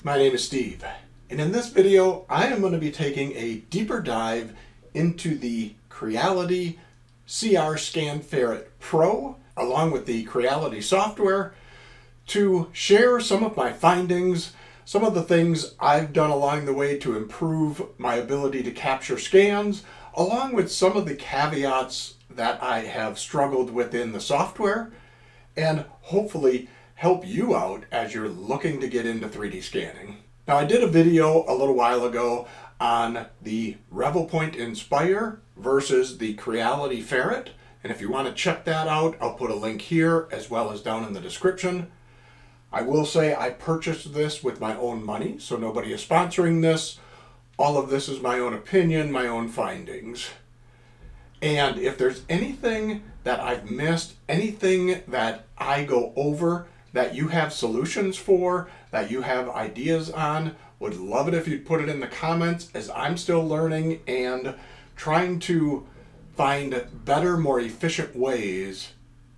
My name is Steve, and in this video I am going to be taking a deeper dive into the Creality Scan Ferret Pro along with the Creality software to share some of my findings, some of the things I've done along the way to improve my ability to capture scans, along with some of the caveats that I have struggled with in the software, and hopefully help you out as you're looking to get into 3D scanning. Now, I did a video a little while ago on the Revopoint Inspire versus the Creality Ferret, and if you want to check that out, I'll put a link here as well as down in the description. I will say I purchased this with my own money, so nobody is sponsoring this. All of this is my own opinion, my own findings. And if there's anything that I've missed, anything that I go over that you have solutions for, that you have ideas on, would love it if you'd put it in the comments, as I'm still learning and trying to find better, more efficient ways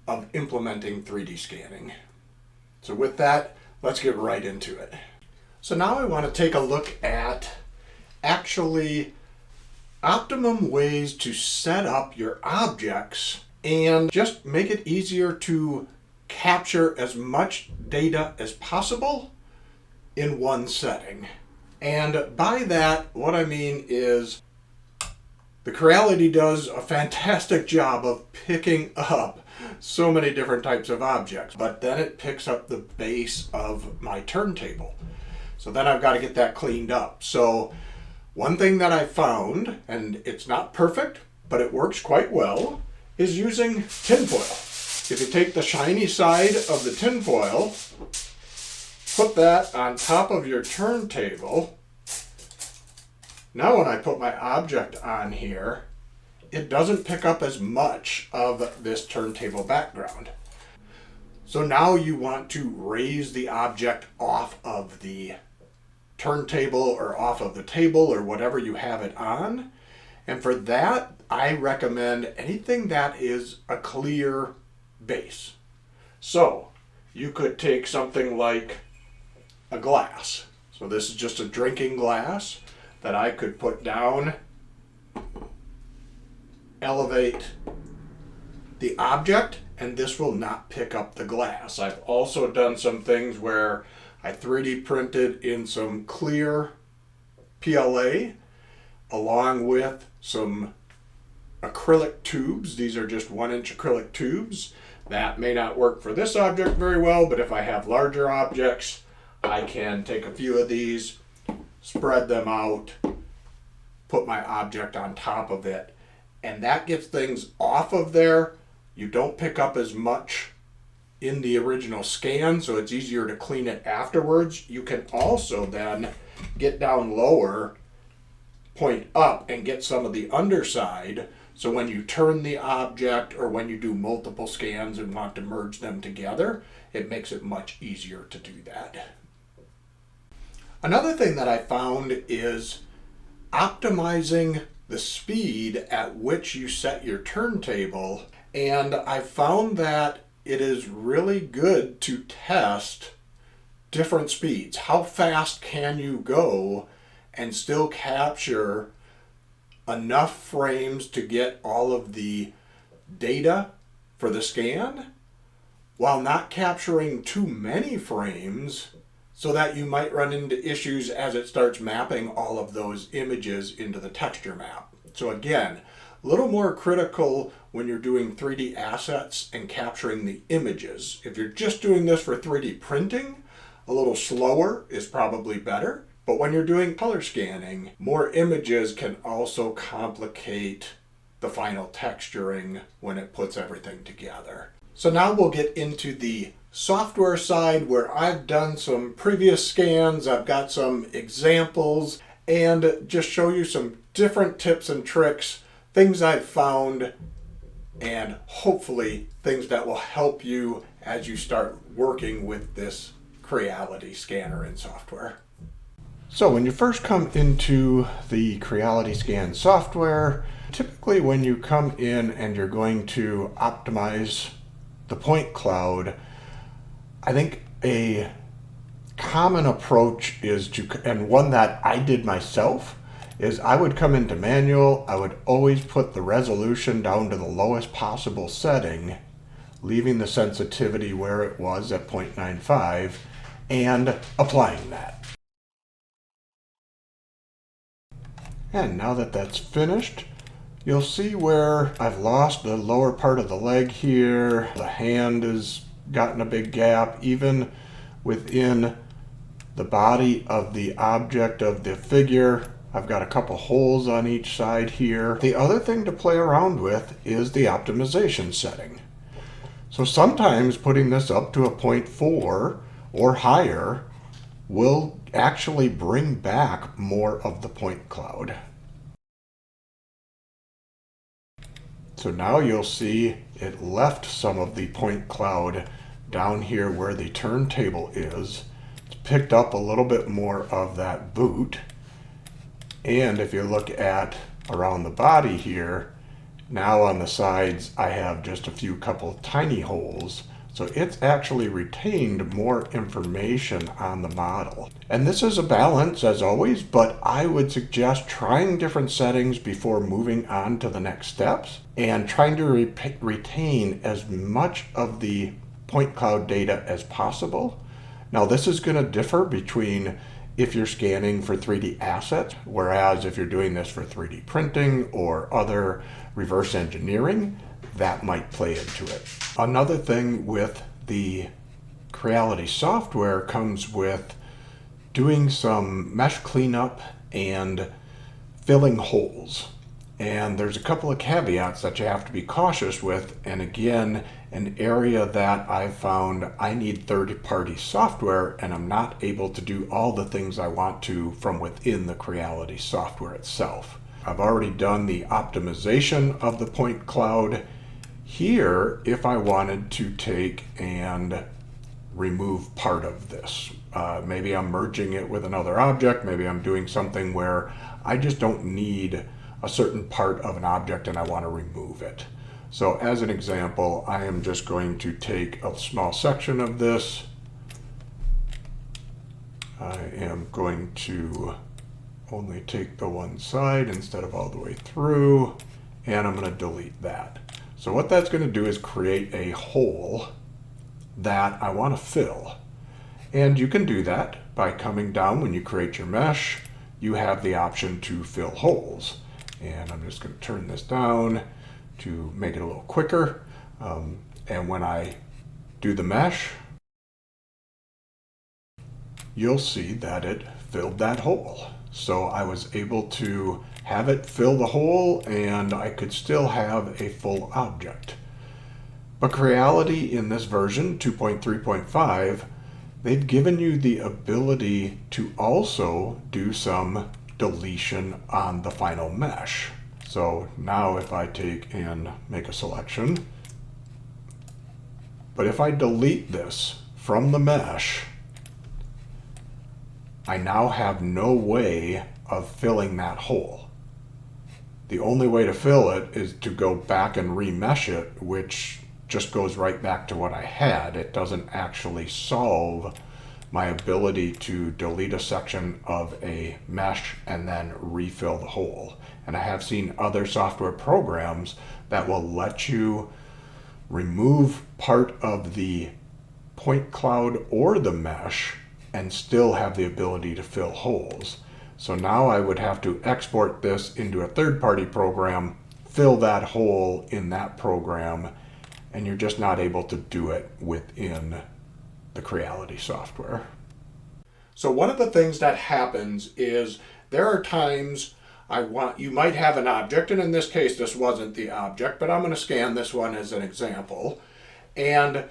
of implementing 3D scanning. So with that, let's get right into it. So now I want to take a look at actually optimum ways to set up your objects and just make it easier to capture as much data as possible in one setting. And by that, what I mean is the Creality does a fantastic job of picking up so many different types of objects, but then it picks up the base of my turntable. So then I've got to get that cleaned up. So one thing that I found, and it's not perfect, but it works quite well, is using tinfoil. If you take the shiny side of the tinfoil, put that on top of your turntable. Now when I put my object on here, it doesn't pick up as much of this turntable background. So now you want to raise the object off of the turntable or off of the table or whatever you have it on. And for that, I recommend anything that is a clear base. So you could take something like a glass. So this is just a drinking glass that I could put down, elevate the object, and this will not pick up the glass. I've also done some things where I 3D printed in some clear PLA along with some acrylic tubes. These are just 1-inch acrylic tubes. That may not work for this object very well, but if I have larger objects, I can take a few of these, spread them out, put my object on top of it, and that gets things off of there. You don't pick up as much in the original scan, so it's easier to clean it afterwards. You can also then get down lower, point up, and get some of the underside, so when you turn the object or when you do multiple scans and want to merge them together, it makes it much easier to do that. Another thing that I found is optimizing the speed at which you set your turntable, and I found that it is really good to test different speeds. How fast can you go and still capture enough frames to get all of the data for the scan while not capturing too many frames, so that you might run into issues as it starts mapping all of those images into the texture map. So again, a little more critical when you're doing 3D assets and capturing the images. If you're just doing this for 3D printing, a little slower is probably better. But when you're doing color scanning, more images can also complicate the final texturing when it puts everything together. So now we'll get into the software side, where I've done some previous scans, I've got some examples, and just show you some different tips and tricks, things I've found, and hopefully things that will help you as you start working with this Creality scanner and software. So when you first come into the Creality Scan software, typically when you come in and you're going to optimize the point cloud, I think a common approach is to, and one that I did myself, is I would come into manual, I would always put the resolution down to the lowest possible setting, leaving the sensitivity where it was at 0.95, and applying that. And now that that's finished, you'll see where I've lost the lower part of the leg here. The hand has gotten a big gap, even within the body of the object of the figure. I've got a couple holes on each side here. The other thing to play around with is the optimization setting. So sometimes putting this up to a 0.4 or higher will actually bring back more of the point cloud. So now you'll see it left some of the point cloud down here where the turntable is. It's picked up a little bit more of that boot. And if you look at around the body here, now on the sides I have just a few couple tiny holes. So it's actually retained more information on the model. And this is a balance as always, but I would suggest trying different settings before moving on to the next steps and trying to retain as much of the point cloud data as possible. Now this is going to differ between if you're scanning for 3D assets, whereas if you're doing this for 3D printing or other reverse engineering, that might play into it. Another thing with the Creality software comes with doing some mesh cleanup and filling holes. And there's a couple of caveats that you have to be cautious with. And again, an area that I've found I need third-party software and I'm not able to do all the things I want to from within the Creality software itself. I've already done the optimization of the point cloud. Here, if I wanted to take and remove part of this, maybe I'm merging it with another object, maybe I'm doing something where I just don't need a certain part of an object and I want to remove it. So as an example, I am just going to take a small section of this. I am going to only take the one side instead of all the way through, and I'm going to delete that. So what that's going to do is create a hole that I want to fill. And you can do that by coming down when you create your mesh. You have the option to fill holes. And I'm just going to turn this down to make it a little quicker. And when I do the mesh, you'll see that it filled that hole. So I was able to have it fill the hole and I could still have a full object. But Creality in this version 2.3.5, they've given you the ability to also do some deletion on the final mesh. So now if I take and make a selection, but if I delete this from the mesh, I now have no way of filling that hole. The only way to fill it is to go back and remesh it, which just goes right back to what I had. It doesn't actually solve my ability to delete a section of a mesh and then refill the hole. And I have seen other software programs that will let you remove part of the point cloud or the mesh and still have the ability to fill holes. So now I would have to export this into a third-party program, fill that hole in that program, and you're just not able to do it within the Creality software. So one of the things that happens is there are times you might have an object, and in this case this wasn't the object, but I'm going to scan this one as an example. And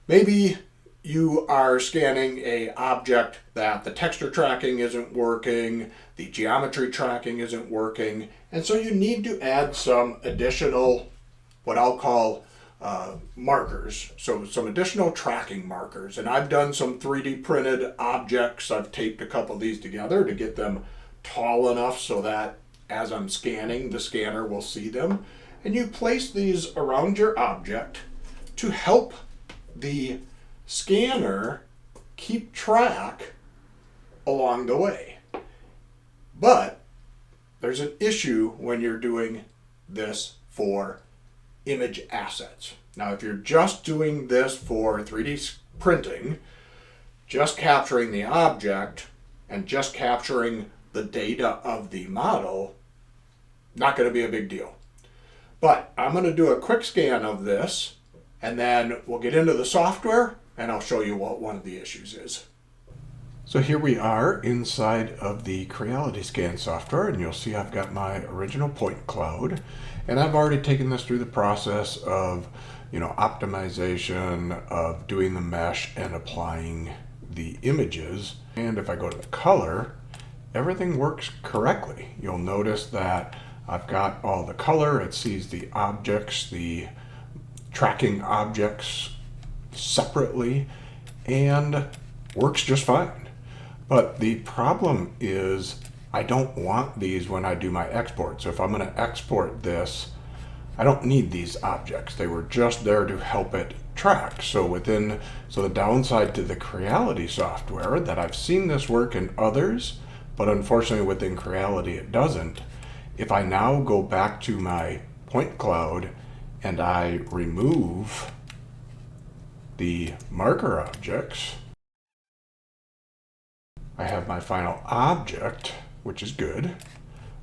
maybe you are scanning an object that the texture tracking isn't working, the geometry tracking isn't working, and so you need to add some additional, what I'll call markers, so some additional tracking markers. And I've done some 3D printed objects. I've taped a couple of these together to get them tall enough so that as I'm scanning, the scanner will see them. And you place these around your object to help the scanner keep track along the way. But there's an issue when you're doing this for image assets. Now, if you're just doing this for 3D printing, just capturing the object and just capturing the data of the model, not going to be a big deal. But I'm going to do a quick scan of this, and then we'll get into the software, and I'll show you what one of the issues is. So here we are inside of the Creality Scan software, and you'll see I've got my original point cloud, and I've already taken this through the process of, optimization, of doing the mesh and applying the images. And if I go to the color, everything works correctly. You'll notice that I've got all the color. It sees the objects, the tracking objects separately, and works just fine. But the problem is I don't want these when I do my export. So if I'm going to export this, I don't need these objects. They were just there to help it track. So the downside to the Creality software, that I've seen this work in others, but unfortunately within Creality it doesn't. If I now go back to my point cloud and I remove the marker objects, I have my final object, which is good,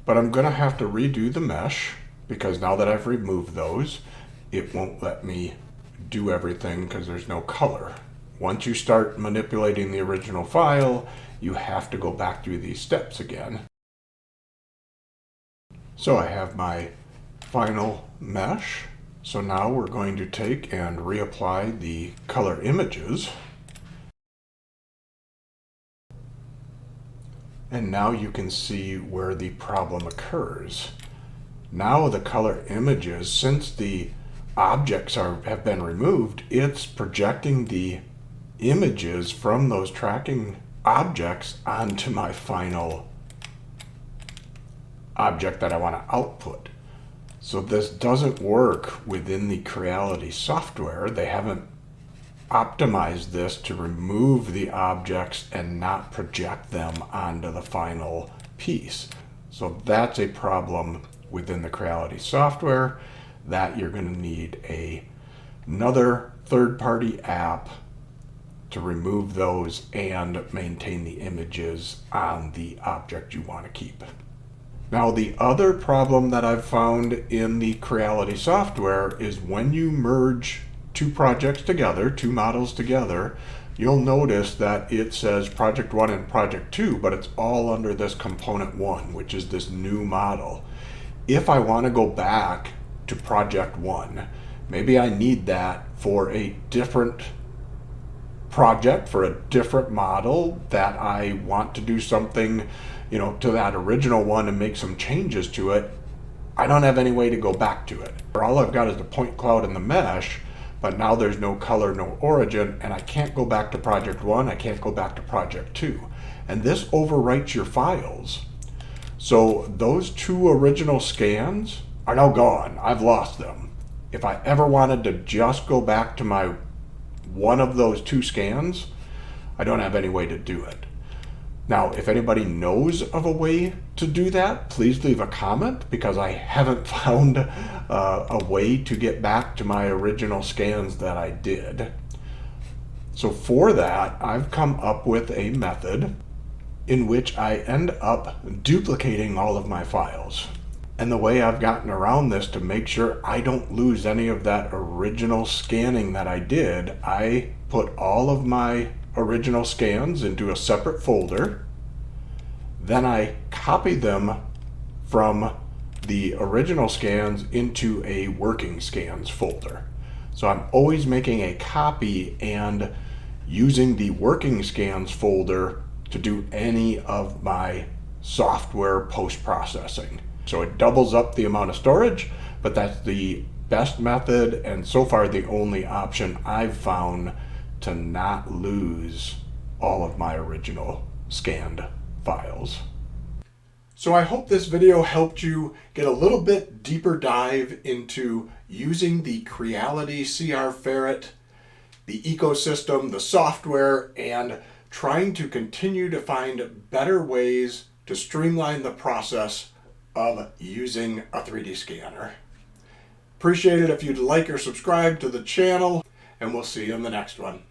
but I'm going to have to redo the mesh because now that I've removed those, it won't let me do everything because there's no color. Once you start manipulating the original file, you have to go back through these steps again. So I have my final mesh. So now we're going to take and reapply the color images. And now you can see where the problem occurs. Now the color images, since the objects have been removed, it's projecting the images from those tracking objects onto my final object that I want to output. So this doesn't work within the Creality software. They haven't optimized this to remove the objects and not project them onto the final piece. So that's a problem within the Creality software that you're going to need another third-party app to remove those and maintain the images on the object you want to keep. Now, the other problem that I've found in the Creality software is when you merge two projects together, two models together, you'll notice that it says Project 1 and Project 2, but it's all under this Component 1, which is this new model. If I want to go back to Project 1, maybe I need that for a different project, for a different model that I want to do something, to that original one and make some changes to it. I don't have any way to go back to it. All I've got is the point cloud and the mesh, but now there's no color, no origin, and I can't go back to Project 1, I can't go back to Project 2. And this overwrites your files. So those two original scans are now gone. I've lost them. If I ever wanted to just go back to my one of those two scans, I don't have any way to do it. Now, if anybody knows of a way to do that, please leave a comment, because I haven't found a way to get back to my original scans that I did. So for that, I've come up with a method in which I end up duplicating all of my files. And the way I've gotten around this to make sure I don't lose any of that original scanning that I did, I put all of my original scans into a separate folder. Then I copy them from the original scans into a working scans folder. So I'm always making a copy and using the working scans folder to do any of my software post-processing. So it doubles up the amount of storage, but that's the best method and so far the only option I've found to not lose all of my original scanned files. So I hope this video helped you get a little bit deeper dive into using the Creality CR Ferret the ecosystem, the software, and trying to continue to find better ways to streamline the process of using a 3D scanner. Appreciate it if you'd like or subscribe to the channel, and we'll see you in the next one.